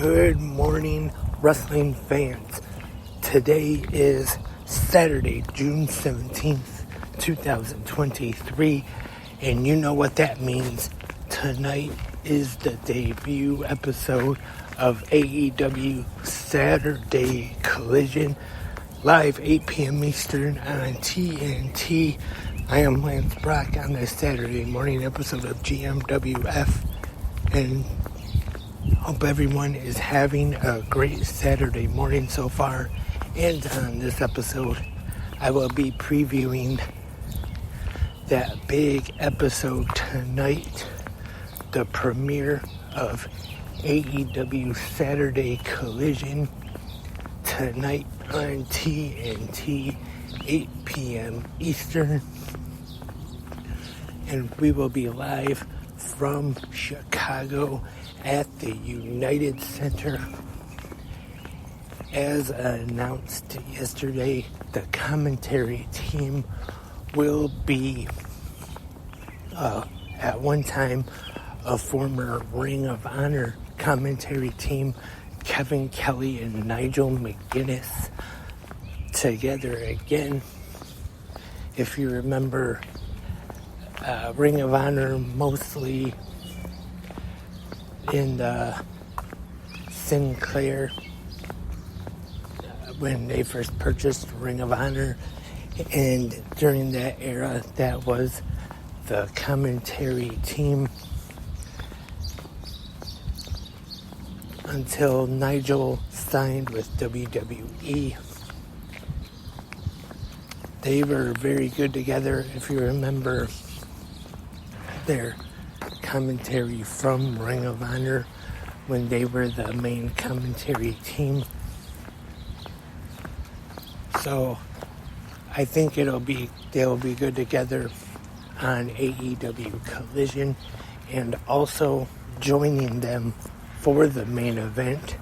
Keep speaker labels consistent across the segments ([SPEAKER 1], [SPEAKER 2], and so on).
[SPEAKER 1] Good morning, wrestling fans. Today is Saturday, June 17th, 2023, and you know what that means. Tonight is the debut episode of AEW Saturday Collision, live 8 p.m. Eastern on TNT. I am Lance Brock on this Saturday morning episode of GMWF, and hope everyone is having a great Saturday morning so far. And on this episode, I will be previewing that big episode tonight, the premiere of AEW Saturday Collision, tonight on TNT, 8 p.m. Eastern. And we will be live from Chicago at the United Center. As announced yesterday, the commentary team will be at one time a former Ring of Honor commentary team, Kevin Kelly and Nigel McGuinness, together again. If you remember, Ring of Honor mostly in the Sinclair when they first purchased Ring of Honor, and during that era that was the commentary team until Nigel signed with WWE. They were very good together. If you remember their commentary from Ring of Honor when they were the main commentary team. So I think they'll be good together on AEW Collision, and also joining them for the main event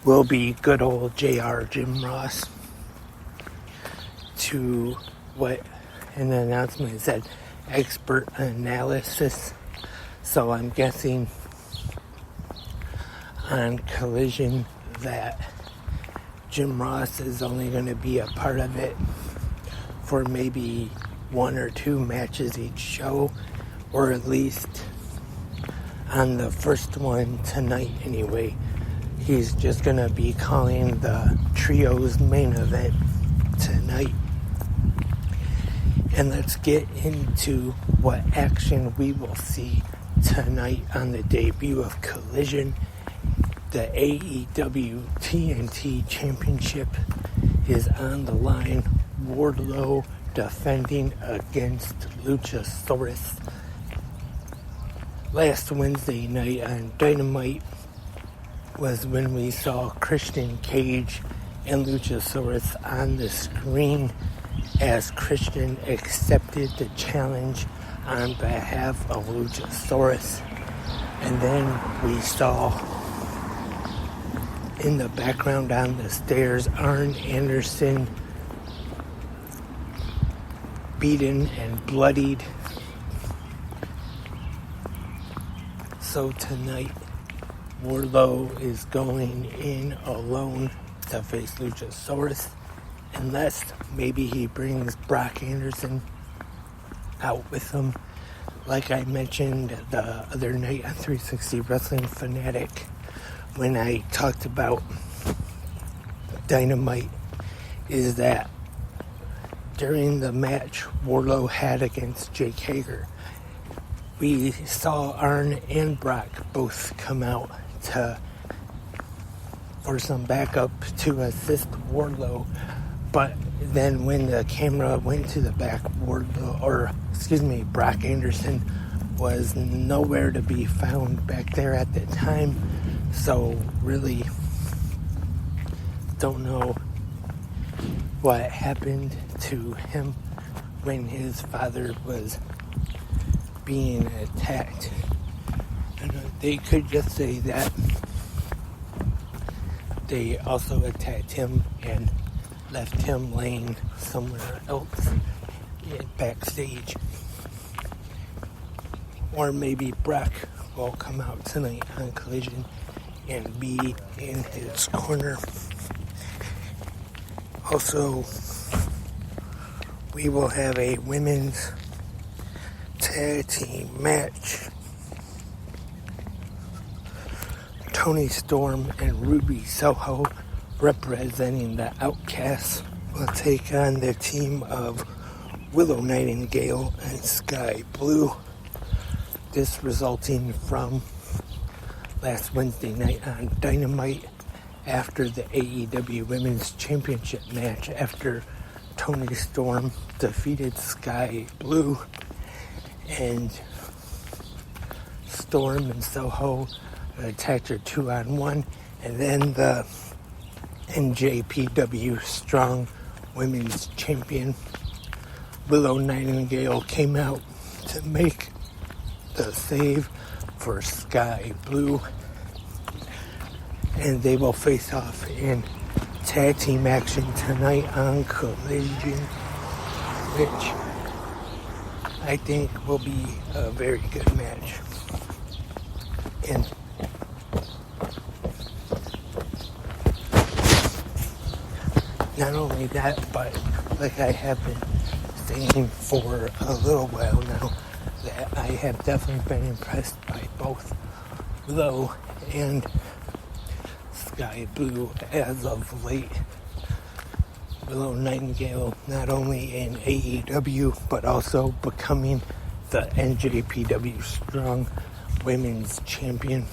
[SPEAKER 1] will be good old JR Jim Ross, to what an announcement said, expert analysis. So I'm guessing on Collision that Jim Ross is only going to be a part of it for maybe one or two matches each show, or at least on the first one tonight anyway. He's just going to be calling the Trio's main event tonight. And let's get into what action we will see tonight on the debut of Collision. The AEW TNT Championship is on the line. Wardlow defending against Luchasaurus. Last Wednesday night on Dynamite was when we saw Christian Cage and Luchasaurus on the screen, as Christian accepted the challenge on behalf of Luchasaurus. And then we saw in the background on the stairs Arn Anderson beaten and bloodied. So tonight Wardlow is going in alone to face Luchasaurus, unless maybe he brings Brock Anderson out with him, like I mentioned the other night on 360 Wrestling Fanatic when I talked about Dynamite, is that during the match Wardlow had against Jake Hager, we saw Arn and Brock both come out for some backup to assist Wardlow. But then when the camera went to the back, Brock Anderson was nowhere to be found back there at the time. So really don't know what happened to him when his father was being attacked. And they could just say that they also attacked him and left him laying somewhere else backstage. Or maybe Brock will come out tonight on Collision and be in his corner. Also, we will have a women's tag team match. Toni Storm and Ruby Soho, representing the Outcasts, will take on the team of Willow Nightingale and Sky Blue. This resulting from last Wednesday night on Dynamite after the AEW Women's Championship match, after Toni Storm defeated Sky Blue, and Storm and Soho attacked her 2-on-1, and then the NJPW Strong Women's Champion Willow Nightingale came out to make the save for Sky Blue, and they will face off in tag team action tonight on Collision, which I think will be a very good match. And not only that, but like I have been saying for a little while now, that I have definitely been impressed by both Willow and Sky Blue as of late. Willow Nightingale not only in AEW, but also becoming the NJPW Strong Women's Champion.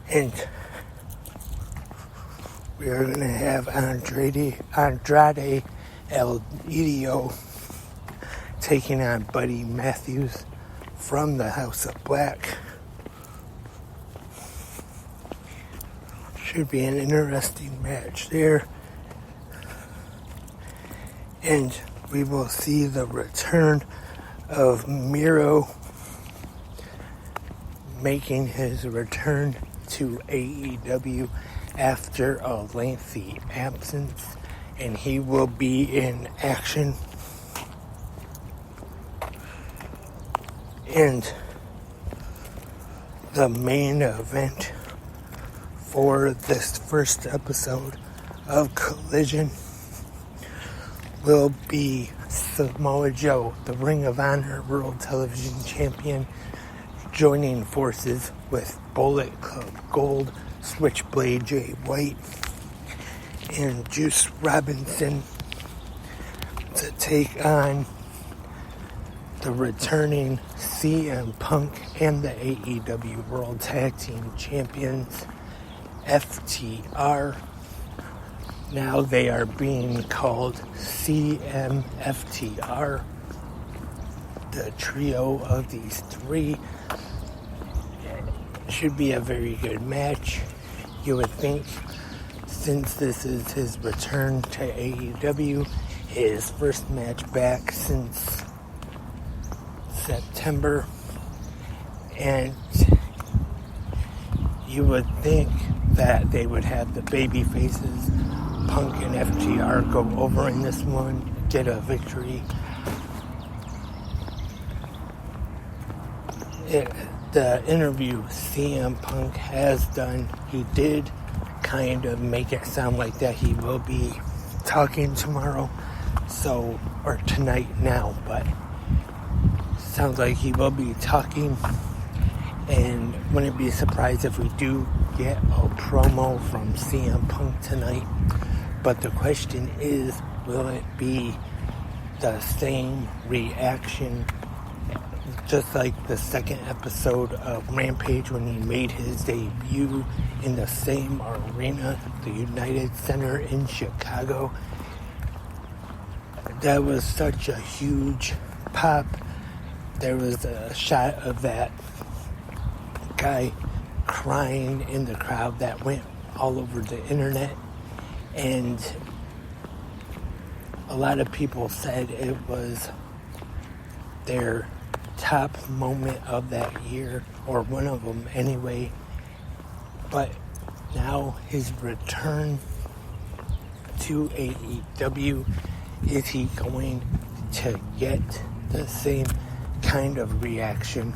[SPEAKER 1] And we are going to have Andrade El Idolo taking on Buddy Matthews from the House of Black. Should be an interesting match there. And we will see the return of Miro making his return to AEW after a lengthy absence, and he will be in action. And the main event for this first episode of Collision will be Samoa Joe, the Ring of Honor World Television Champion, joining forces with Bullet Club Gold, Switchblade Jay White, and Juice Robinson to take on the returning CM Punk and the AEW World Tag Team Champions, FTR. Now they are being called CMFTR. The trio of these three should be a very good match. You would think, since this is his return to AEW, his first match back since September, and you would think that they would have the baby faces, Punk and FTR, go over in this one, get a victory. The interview CM Punk has done, he did kind of make it sound like that he will be talking tomorrow, or tonight now, but sounds like he will be talking, and wouldn't be surprised if we do get a promo from CM Punk tonight. But the question is, will it be the same reaction, just like the second episode of Rampage when he made his debut in the same arena, the United Center in Chicago? That was such a huge pop. There was a shot of that guy crying in the crowd that went all over the internet, and a lot of people said it was their top moment of that year, or one of them anyway. But now his return to AEW, is he going to get the same kind of reaction?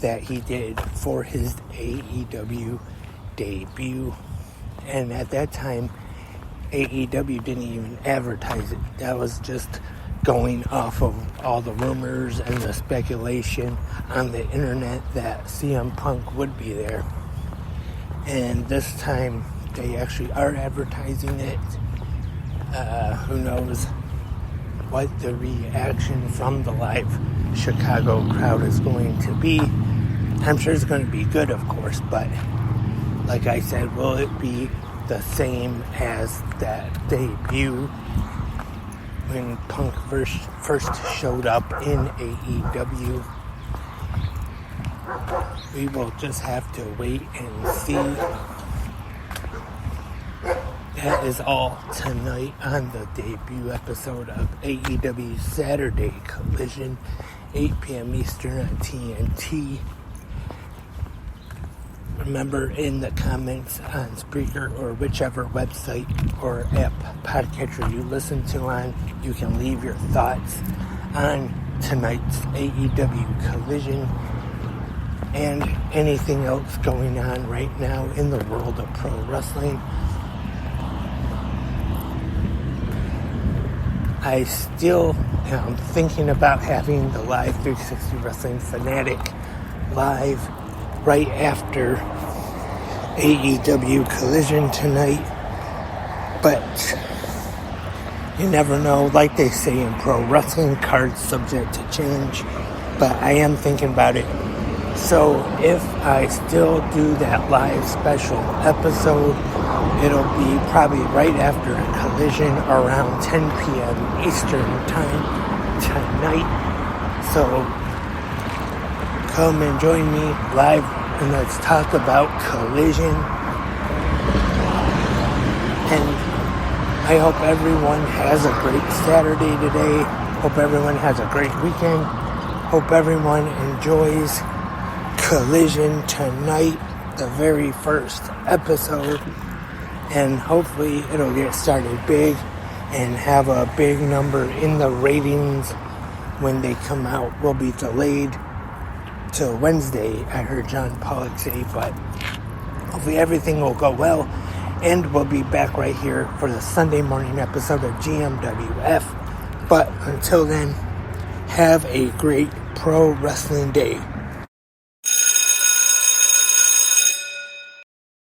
[SPEAKER 1] that he did for his AEW debut. And at that time, AEW didn't even advertise it. That was just going off of all the rumors and the speculation on the internet that CM Punk would be there. And this time, they actually are advertising it. Who knows what the reaction from the live Chicago crowd is going to be. I'm sure it's going to be good, of course, but like I said, will it be the same as that debut when Punk first showed up in AEW? We will just have to wait and see. That is all tonight on the debut episode of AEW Saturday Collision, 8 p.m. Eastern on TNT. Remember, in the comments on Spreaker or whichever website or app podcatcher you listen to on, you can leave your thoughts on tonight's AEW Collision and anything else going on right now in the world of pro wrestling. I still am thinking about having the live 360 Wrestling Fanatic live right after AEW Collision tonight, but you never know. Like they say in pro wrestling, cards subject to change, but I am thinking about it. So if I still do that live special episode, it'll be probably right after Collision around 10 p.m. Eastern time tonight. So come and join me live and let's talk about Collision. And I hope everyone has a great Saturday today. Hope everyone has a great weekend. Hope everyone enjoys Collision tonight, the very first episode. And hopefully it'll get started big and have a big number in the ratings when they come out. Will be delayed till Wednesday, I heard John Pollock say, but hopefully everything will go well, and we'll be back right here for the Sunday morning episode of GMWF. But until then, have a great pro wrestling day.